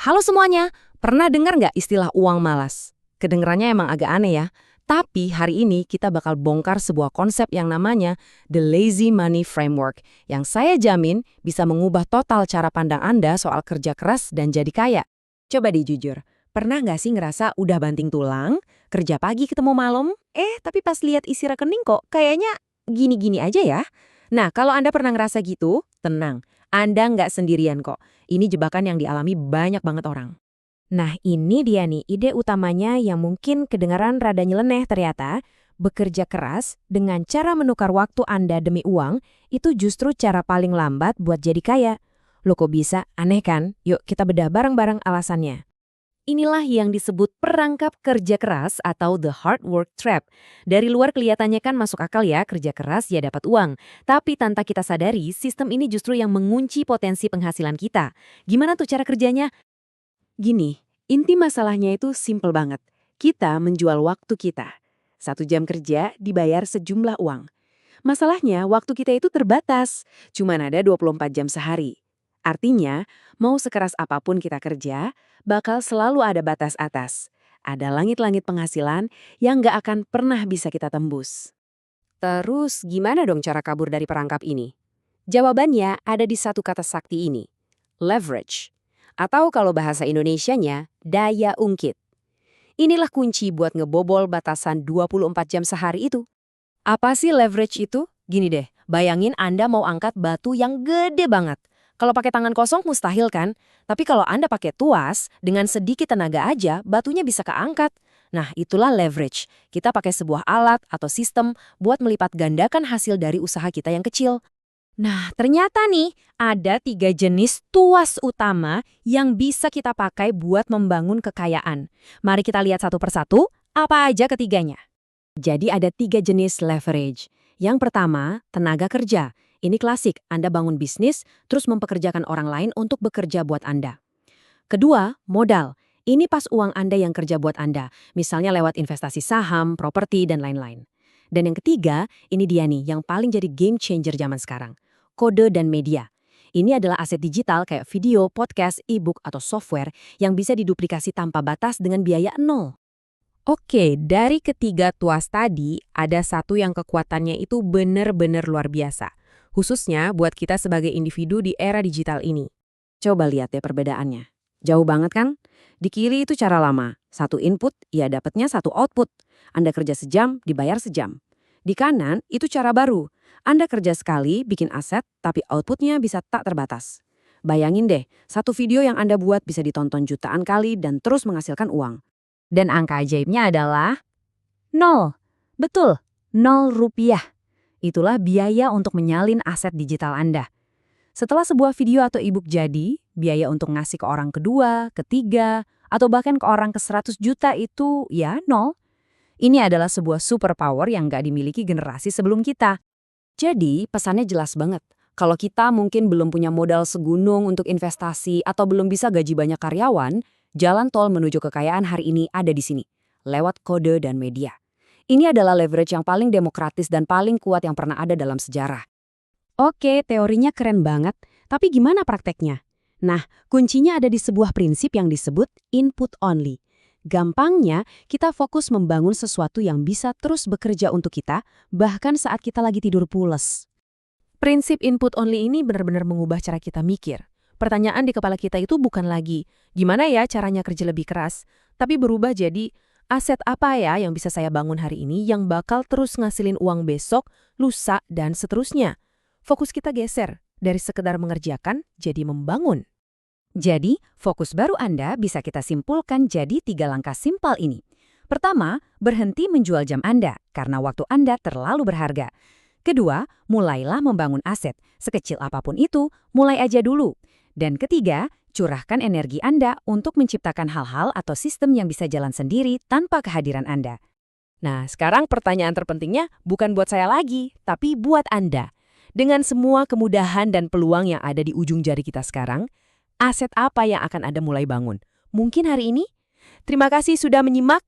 Halo semuanya, pernah dengar nggak istilah uang malas? Kedengerannya emang agak aneh ya, tapi hari ini kita bakal bongkar sebuah konsep yang namanya The Lazy Money Framework, yang saya jamin bisa mengubah total cara pandang Anda soal kerja keras dan jadi kaya. Coba deh jujur, pernah nggak sih ngerasa udah banting tulang, kerja pagi ketemu malam, tapi pas lihat isi rekening kok kayaknya gini-gini aja ya? Nah, kalau Anda pernah ngerasa gitu, tenang, Anda nggak sendirian kok. Ini jebakan yang dialami banyak banget orang. Nah, ini dia nih ide utamanya yang mungkin kedengaran rada nyeleneh ternyata. Bekerja keras dengan cara menukar waktu Anda demi uang, itu justru cara paling lambat buat jadi kaya. Loh kok bisa? Aneh kan? Yuk kita bedah bareng-bareng alasannya. Inilah yang disebut perangkap kerja keras atau the hard work trap. Dari luar kelihatannya kan masuk akal ya, kerja keras ya dapat uang. Tapi tanpa kita sadari, sistem ini justru yang mengunci potensi penghasilan kita. Gimana tuh cara kerjanya? Gini, inti masalahnya itu simple banget. Kita menjual waktu kita. 1 jam kerja dibayar sejumlah uang. Masalahnya, waktu kita itu terbatas. Cuman ada 24 jam sehari. Artinya, mau sekeras apapun kita kerja, bakal selalu ada batas atas. Ada langit-langit penghasilan yang nggak akan pernah bisa kita tembus. Terus gimana dong cara kabur dari perangkap ini? Jawabannya ada di satu kata sakti ini, leverage. Atau kalau bahasa Indonesianya, daya ungkit. Inilah kunci buat ngebobol batasan 24 jam sehari itu. Apa sih leverage itu? Gini deh, bayangin Anda mau angkat batu yang gede banget. Kalau pakai tangan kosong mustahil kan? Tapi kalau Anda pakai tuas, dengan sedikit tenaga aja, batunya bisa keangkat. Nah, itulah leverage. Kita pakai sebuah alat atau sistem buat melipat gandakan hasil dari usaha kita yang kecil. Nah, ternyata nih, ada 3 jenis tuas utama yang bisa kita pakai buat membangun kekayaan. Mari kita lihat satu persatu, apa aja ketiganya. Jadi ada 3 jenis leverage. Yang pertama, tenaga kerja. Ini klasik, Anda bangun bisnis, terus mempekerjakan orang lain untuk bekerja buat Anda. Kedua, modal. Ini pas uang Anda yang kerja buat Anda, misalnya lewat investasi saham, properti, dan lain-lain. Dan yang ketiga, ini dia nih, yang paling jadi game changer zaman sekarang. Kode dan media. Ini adalah aset digital kayak video, podcast, e-book, atau software yang bisa diduplikasi tanpa batas dengan biaya nol. Oke, dari ketiga tuas tadi, ada satu yang kekuatannya itu bener-bener luar biasa. Khususnya buat kita sebagai individu di era digital ini. Coba lihat ya perbedaannya. Jauh banget kan? Di kiri itu cara lama. 1 input, ya dapatnya 1 output. Anda kerja sejam, dibayar sejam. Di kanan, itu cara baru. Anda kerja sekali, bikin aset, tapi outputnya bisa tak terbatas. Bayangin deh, 1 video yang Anda buat bisa ditonton jutaan kali dan terus menghasilkan uang. Dan angka ajaibnya adalah 0. Betul, 0 rupiah. Itulah biaya untuk menyalin aset digital Anda. Setelah sebuah video atau e-book jadi, biaya untuk ngasih ke orang kedua, ketiga, atau bahkan ke orang ke 100 juta itu ya 0. Ini adalah sebuah superpower yang nggak dimiliki generasi sebelum kita. Jadi, pesannya jelas banget. Kalau kita mungkin belum punya modal segunung untuk investasi atau belum bisa gaji banyak karyawan, jalan tol menuju kekayaan hari ini ada di sini, lewat kode dan media. Ini adalah leverage yang paling demokratis dan paling kuat yang pernah ada dalam sejarah. Oke, teorinya keren banget, tapi gimana prakteknya? Nah, kuncinya ada di sebuah prinsip yang disebut input only. Gampangnya, kita fokus membangun sesuatu yang bisa terus bekerja untuk kita, bahkan saat kita lagi tidur pules. Prinsip input only ini benar-benar mengubah cara kita mikir. Pertanyaan di kepala kita itu bukan lagi, gimana ya caranya kerja lebih keras, tapi berubah jadi, aset apa ya yang bisa saya bangun hari ini yang bakal terus ngasilin uang besok, lusa, dan seterusnya. Fokus kita geser, dari sekedar mengerjakan jadi membangun. Jadi, fokus baru Anda bisa kita simpulkan jadi 3 langkah simpel ini. Pertama, berhenti menjual jam Anda karena waktu Anda terlalu berharga. Kedua, mulailah membangun aset. Sekecil apapun itu, mulai aja dulu. Dan ketiga, curahkan energi Anda untuk menciptakan hal-hal atau sistem yang bisa jalan sendiri tanpa kehadiran Anda. Nah, sekarang pertanyaan terpentingnya bukan buat saya lagi, tapi buat Anda. Dengan semua kemudahan dan peluang yang ada di ujung jari kita sekarang, aset apa yang akan Anda mulai bangun? Mungkin hari ini? Terima kasih sudah menyimak.